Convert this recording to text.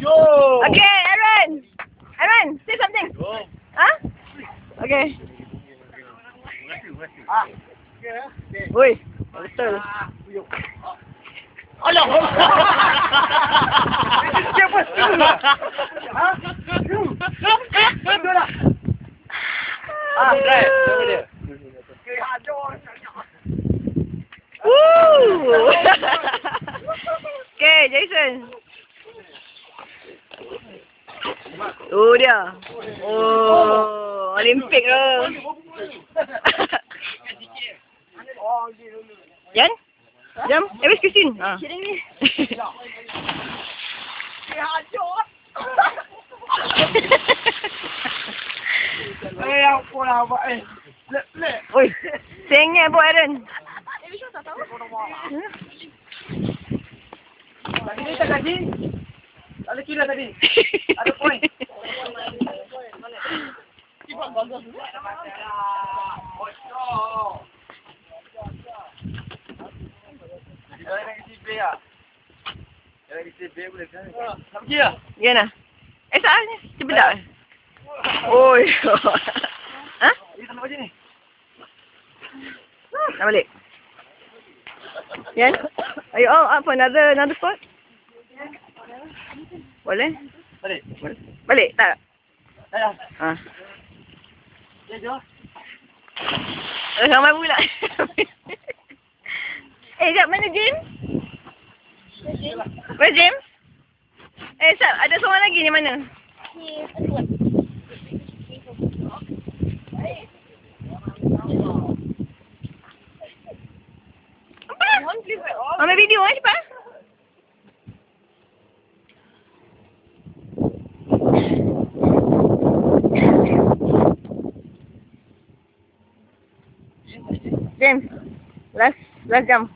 Yo. Okay, Aaron. Aaron, say something. Huh? Okay. Oi, betul. Alah. Siapa tu? Ha? Betul tak? Right. Siapa dia? Woo! Okay, Jason. Oh dia. Oh, Olimpik tu. Jan? Jam? Where's Christine? Kidding me? Apa lah buat Oi, sengit buat Aaron. Tadi dia tak gaji. Tak ada kira tadi. Ada poin. Cepat bagus. Dia lagi CP ah. Dia lagi CP boleh kan? Nak pergi ah? Ya nah. Soalnya cepedak. Oi. Ha? Kita nak pergi ni. Nak balik. Yan? Are you all up for another spot? Boleh? Balik. Boleh. Balik tak? Dah. Ha. Ya, jom. Ramai pula. Jap, mana James? Where's James? Sab, ada seorang lagi ni mana? Apa? Ambil video cepat. James, last jam.